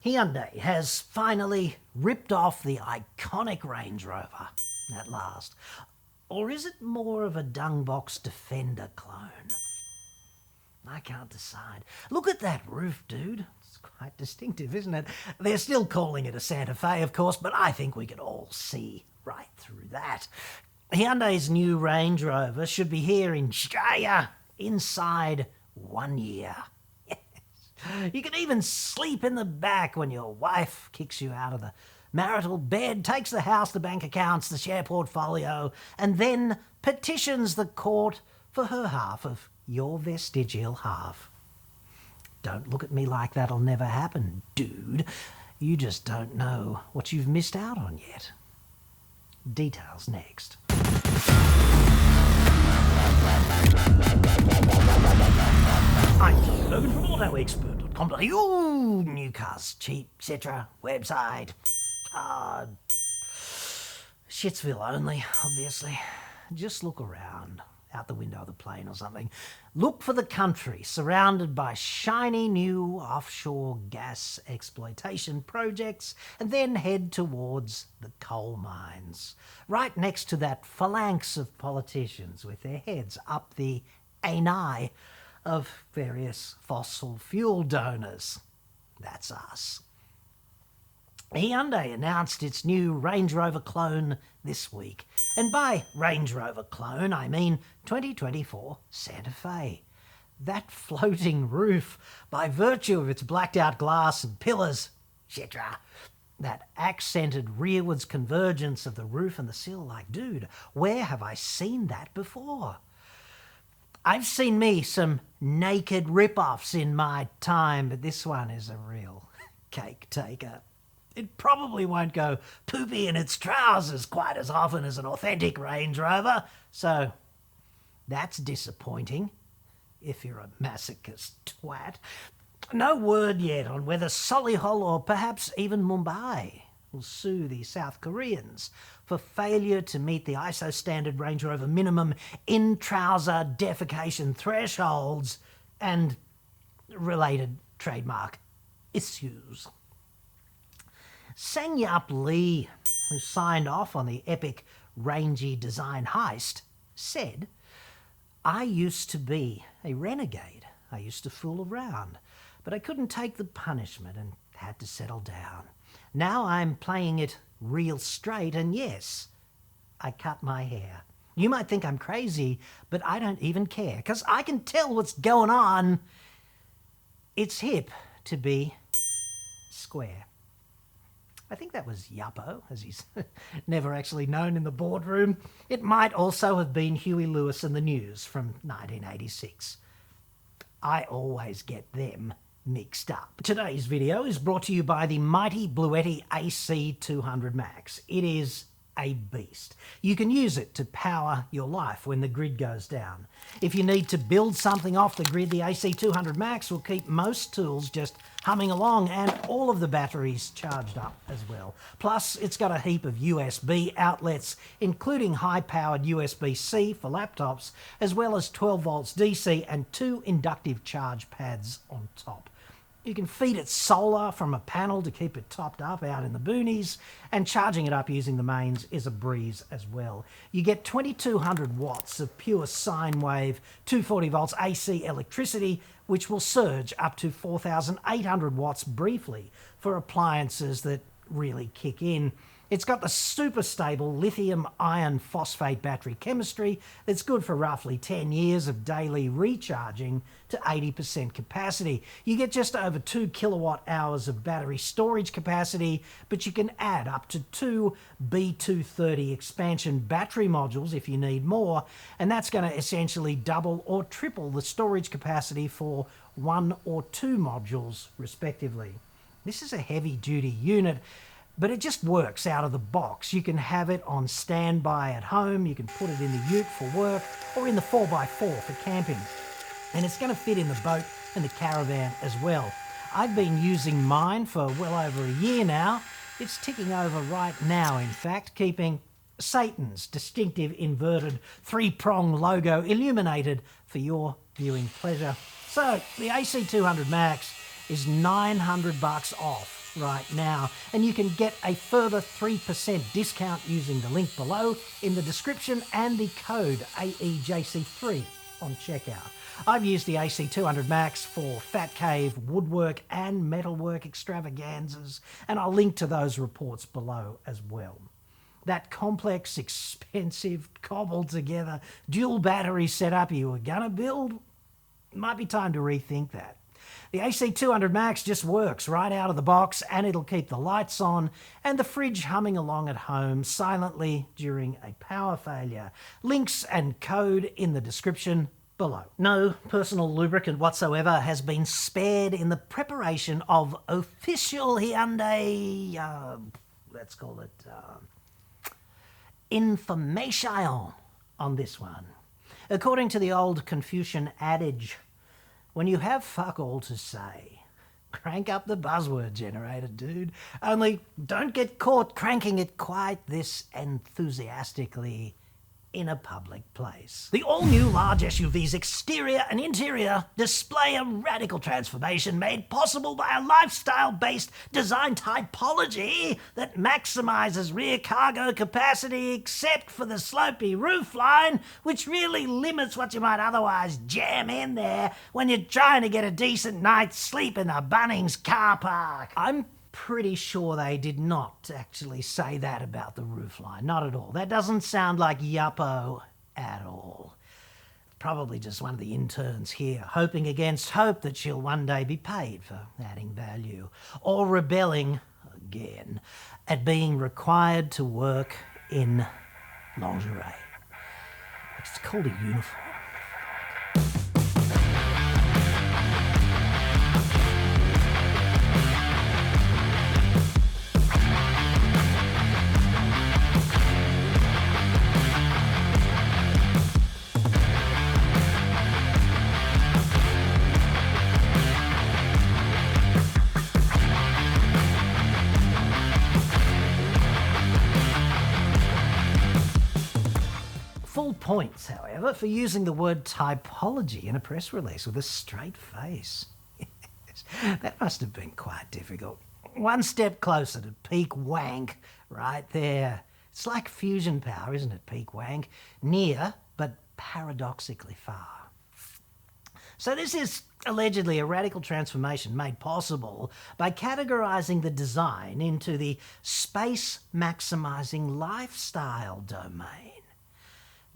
Hyundai has finally ripped off the iconic Range Rover at last. Or is it more of a Dungbox Defender clone? I can't decide. Look at that roof, dude. It's quite distinctive, isn't it? They're still calling it a Santa Fe, of course, but I think we could all see right through that. Hyundai's new Range Rover should be here in Australia inside 1 year. You can even sleep in the back when your wife kicks you out of the marital bed, takes the house, the bank accounts, the share portfolio, and then petitions the court for her half of your vestigial half. Don't look at me like that'll never happen, dude. You just don't know what you've missed out on yet. Details next. I'm John Cadogan from AutoExpert.com.au. New cars, cheap, etc. Website. Shitsville only, obviously. Just look around, out the window of the plane or something. Look for the country surrounded by shiny new offshore gas exploitation projects, and then head towards the coal mines, right next to that phalanx of politicians with their heads up the ani of various fossil fuel donors. That's us. Hyundai announced its new Range Rover clone this week. And by Range Rover clone, I mean 2024 Santa Fe. That floating roof, by virtue of its blacked out glass and pillars, etc. That accented rearwards convergence of the roof and the sill, like, dude, where have I seen that before? I've seen me some naked rip-offs in my time, but this one is a real cake taker. It probably won't go poopy in its trousers quite as often as an authentic Range Rover, so that's disappointing, if you're a masochist twat. No word yet on whether Solihull or perhaps even Mumbai will sue the South Koreans for failure to meet the ISO standard Range Rover minimum in-trouser defecation thresholds and related trademark issues. Sang-Yup Lee, who signed off on the epic rangy design heist, said, "I used to be a renegade. I used to fool around, but I couldn't take the punishment and had to settle down. Now I'm playing it real straight, and yes, I cut my hair. You might think I'm crazy, but I don't even care, because I can tell what's going on. It's hip to be square." I think that was Yuppo, as he's never actually known in the boardroom. It might also have been Huey Lewis and the News from 1986. I always get them mixed up. Today's video is brought to you by the mighty Bluetti AC200 Max. It is a beast. You can use it to power your life when the grid goes down. If you need to build something off the grid, the AC200 Max will keep most tools just humming along, and all of the batteries charged up as well. Plus, it's got a heap of USB outlets, including high-powered USB-C for laptops, as well as 12 volts DC and 2 inductive charge pads on top. You can feed it solar from a panel to keep it topped up out in the boonies, and charging it up using the mains is a breeze as well. You get 2200 watts of pure sine wave, 240 volts AC electricity, which will surge up to 4800 watts briefly for appliances that really kick in. It's got the super stable lithium iron phosphate battery chemistry that's good for roughly 10 years of daily recharging to 80% capacity. You get just over 2 kilowatt hours of battery storage capacity, but you can add up to 2 B230 expansion battery modules if you need more, and that's going to essentially double or triple the storage capacity for 1 or 2 modules respectively. This is a heavy-duty unit, but it just works out of the box. You can have it on standby at home, you can put it in the ute for work, or in the 4x4 for camping. And it's going to fit in the boat and the caravan as well. I've been using mine for well over a year now. It's ticking over right now, in fact, keeping Satan's distinctive inverted 3-prong logo illuminated for your viewing pleasure. So the AC200 Max is $900 off right now. And you can get a further 3% discount using the link below in the description and the code AEJC3 on checkout. I've used the AC200 Max for Fat Cave woodwork and metalwork extravaganzas, and I'll link to those reports below as well. That complex, expensive, cobbled together dual battery setup you were gonna build, might be time to rethink that. The AC200 Max just works right out of the box, and it'll keep the lights on and the fridge humming along at home silently during a power failure. Links and code in the description below. No personal lubricant whatsoever has been spared in the preparation of official Hyundai, let's call it, information on this one. According to the old Confucian adage, when you have fuck all to say, crank up the buzzword generator, dude. Only don't get caught cranking it quite this enthusiastically in a public place. The all-new large SUV's exterior and interior display a radical transformation made possible by a lifestyle-based design typology that maximizes rear cargo capacity except for the slopey roofline, which really limits what you might otherwise jam in there when you're trying to get a decent night's sleep in the Bunnings car park. I'm pretty sure they did not actually say that about the roofline. Not at all. That doesn't sound like yuppo at all. Probably just one of the interns here, hoping against hope that she'll one day be paid for adding value, or rebelling, again, at being required to work in lingerie. It's called a uniform. Full points, however, for using the word typology in a press release with a straight face. Yes, that must have been quite difficult. One step closer to peak wank right there. It's like fusion power, isn't it, peak wank? Near, but paradoxically far. So this is allegedly a radical transformation made possible by categorizing the design into the space-maximizing lifestyle domain.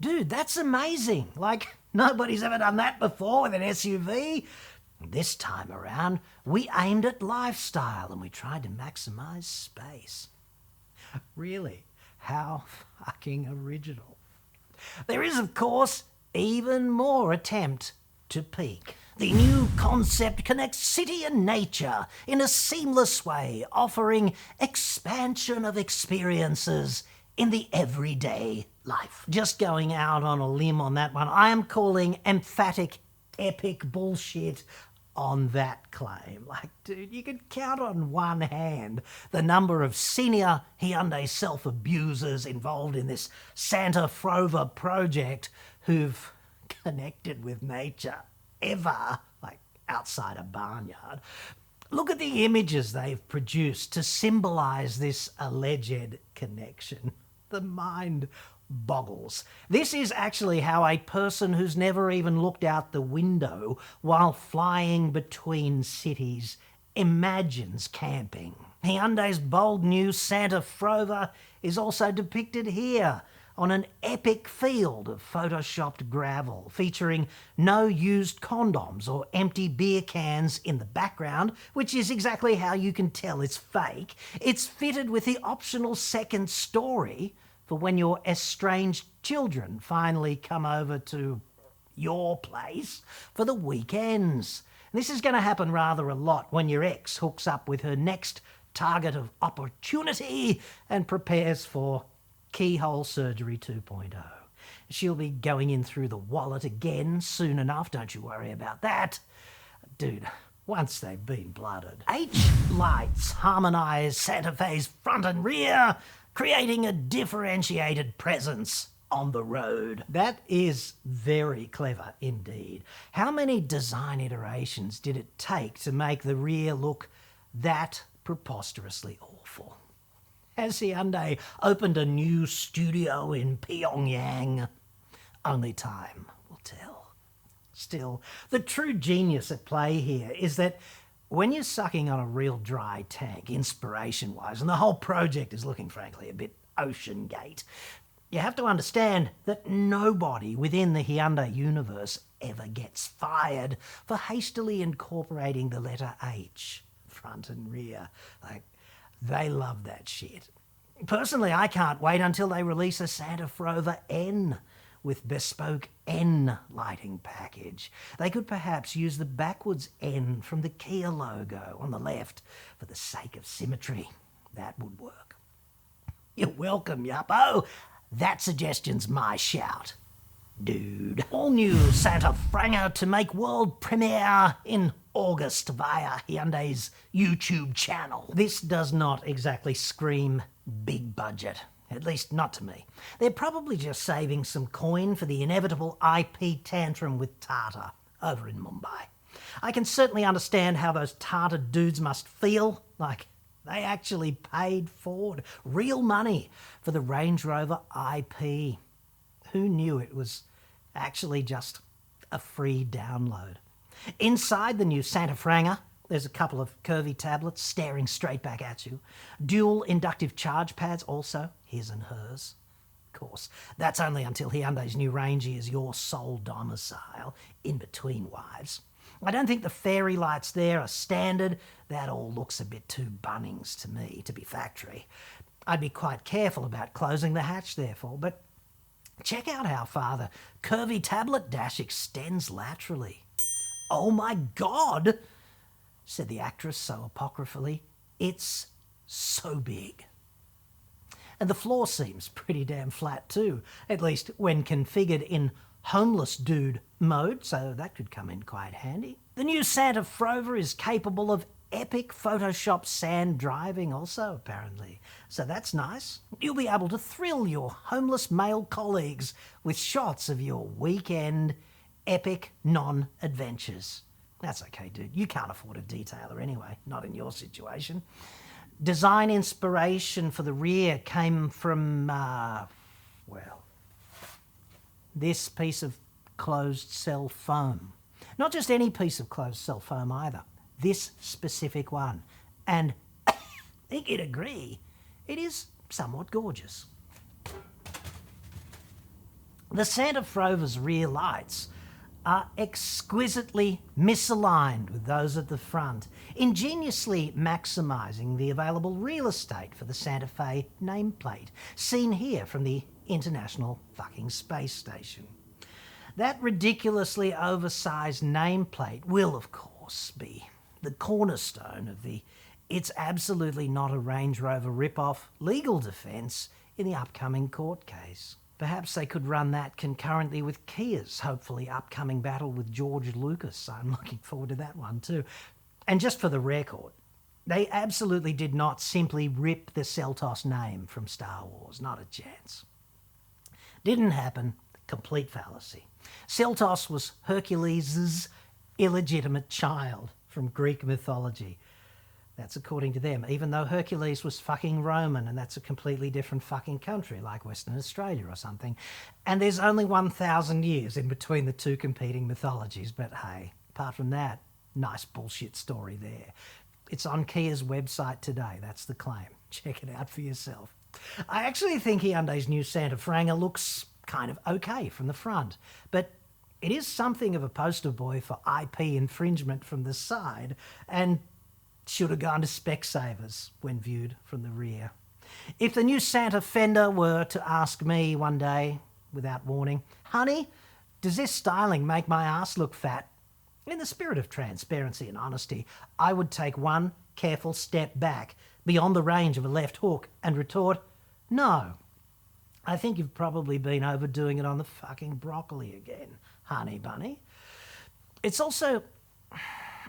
Dude, that's amazing. Like, nobody's ever done that before with an SUV. This time around, we aimed at lifestyle and we tried to maximize space. Really, how fucking original. There is, of course, even more attempt to peak. The new concept connects city and nature in a seamless way, offering expansion of experiences in the everyday life. Just going out on a limb on that one, I am calling emphatic epic bullshit on that claim. Like, dude, you could count on one hand the number of senior Hyundai self-abusers involved in this Santa Fe project who've connected with nature ever, like outside a barnyard. Look at the images they've produced to symbolize this alleged connection. The mind boggles. This is actually how a person who's never even looked out the window while flying between cities imagines camping. Hyundai's bold new Santa Fe is also depicted here on an epic field of photoshopped gravel, featuring no used condoms or empty beer cans in the background, which is exactly how you can tell it's fake. It's fitted with the optional second story for when your estranged children finally come over to your place for the weekends. This is going to happen rather a lot when your ex hooks up with her next target of opportunity and prepares for keyhole surgery 2.0. She'll be going in through the wallet again soon enough, don't you worry about that. Dude, once they've been blooded. H-lights harmonise Santa Fe's front and rear, creating a differentiated presence on the road. That is very clever indeed. How many design iterations did it take to make the rear look that preposterously awful. Has Hyundai opened a new studio in Pyongyang? Only time will tell. Still, the true genius at play here is that when you're sucking on a real dry tank, inspiration-wise, and the whole project is looking, frankly, a bit Ocean Gate, you have to understand that nobody within the Hyundai universe ever gets fired for hastily incorporating the letter H, front and rear. Like, they love that shit. Personally, I can't wait until they release a Santa Fe N with bespoke N lighting package. They could perhaps use the backwards N from the Kia logo on the left for the sake of symmetry. That would work. You're welcome, Yuppo. That suggestion's my shout, dude. All new Santa Fe to make world premiere in August via Hyundai's YouTube channel. This does not exactly scream big budget, at least not to me. They're probably just saving some coin for the inevitable IP tantrum with Tata over in Mumbai. I can certainly understand how those Tata dudes must feel, like they actually paid Ford real money for the Range Rover IP. Who knew it was actually just a free download? Inside the new Santa Fe, there's a couple of curvy tablets staring straight back at you. Dual inductive charge pads also, his and hers. Of course, that's only until Hyundai's new Range is your sole domicile, in between wives. I don't think the fairy lights there are standard. That all looks a bit too Bunnings to me, to be factory. I'd be quite careful about closing the hatch, therefore, but check out how far the curvy tablet dash extends laterally. Oh my God, said the actress so apocryphally. It's so big. And the floor seems pretty damn flat too, at least when configured in homeless dude mode, so that could come in quite handy. The new Santa Fe is capable of epic Photoshop sand driving also, apparently. So that's nice. You'll be able to thrill your homeless male colleagues with shots of your weekend epic non-adventures. That's okay, dude. You can't afford a detailer anyway, not in your situation. Design inspiration for the rear came from, this piece of closed cell foam. Not just any piece of closed cell foam either. This specific one. And I think you'd agree, it is somewhat gorgeous. The Santa Fe's rear lights are exquisitely misaligned with those at the front, ingeniously maximising the available real estate for the Santa Fe nameplate, seen here from the International fucking Space Station. That ridiculously oversized nameplate will, of course, be the cornerstone of the "it's absolutely not a Range Rover rip-off" legal defence in the upcoming court case. Perhaps they could run that concurrently with Kia's hopefully upcoming battle with George Lucas. I'm looking forward to that one too. And just for the record, they absolutely did not simply rip the Seltos name from Star Wars, not a chance. Didn't happen, complete fallacy. Seltos was Hercules' illegitimate child from Greek mythology. That's according to them, even though Hercules was fucking Roman, and that's a completely different fucking country, like Western Australia or something. And there's only 1,000 years in between the two competing mythologies, but hey, apart from that, nice bullshit story there. It's on Kia's website today, that's the claim. Check it out for yourself. I actually think Hyundai's new Santa Fe looks kind of okay from the front, but it is something of a poster boy for IP infringement from the side, and should have gone to Specsavers when viewed from the rear. If the new Santa Fender were to ask me one day, without warning, "Honey, does this styling make my ass look fat?" in the spirit of transparency and honesty, I would take one careful step back beyond the range of a left hook and retort, "No, I think you've probably been overdoing it on the fucking broccoli again, honey bunny." It's also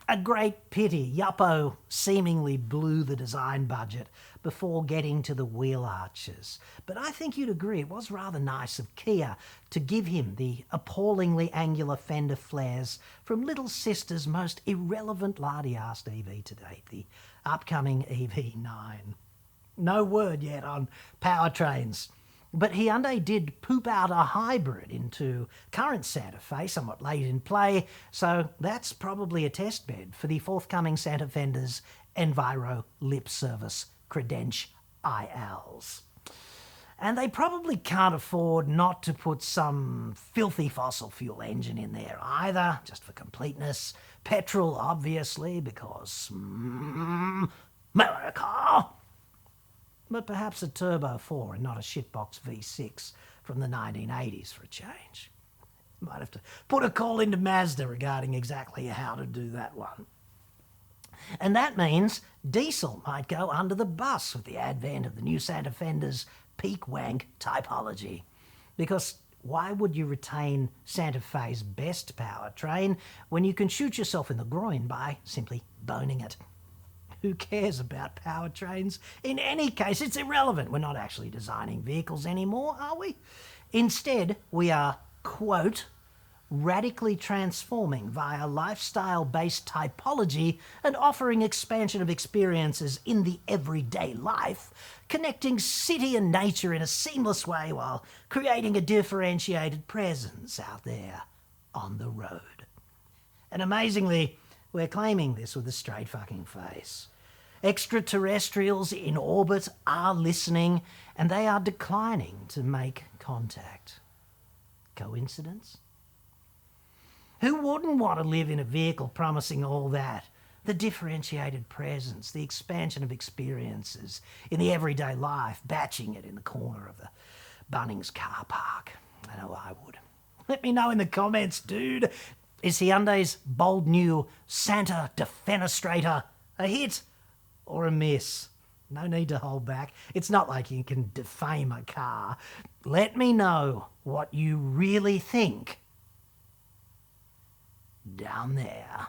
a great pity Yuppo seemingly blew the design budget before getting to the wheel arches. But I think you'd agree it was rather nice of Kia to give him the appallingly angular fender flares from little sister's most irrelevant lardy-arsed EV to date, the upcoming EV9. No word yet on powertrains. But Hyundai did poop out a hybrid into current Santa Fe somewhat late in play, so that's probably a test bed for the forthcoming Santa Fender's Enviro Lip Service Credence ILs. And they probably can't afford not to put some filthy fossil fuel engine in there either, just for completeness. Petrol, obviously, because America. But perhaps a Turbo 4 and not a shitbox V6 from the 1980s for a change. Might have to put a call into Mazda regarding exactly how to do that one. And that means diesel might go under the bus with the advent of the new Santa Fender's peak wank typology. Because why would you retain Santa Fe's best powertrain when you can shoot yourself in the groin by simply boning it? Who cares about powertrains? In any case, it's irrelevant. We're not actually designing vehicles anymore, are we? Instead, we are, quote, radically transforming via lifestyle-based typology and offering expansion of experiences in the everyday life, connecting city and nature in a seamless way while creating a differentiated presence out there on the road. And amazingly, we're claiming this with a straight fucking face. Extraterrestrials in orbit are listening, and they are declining to make contact. Coincidence? Who wouldn't want to live in a vehicle promising all that? The differentiated presence, the expansion of experiences in the everyday life, batching it in the corner of the Bunnings car park. I know I would. Let me know in the comments, dude. Is Hyundai's bold new Santa Defenestrator a hit or a miss? No need to hold back. It's not like you can defame a car. Let me know what you really think down there.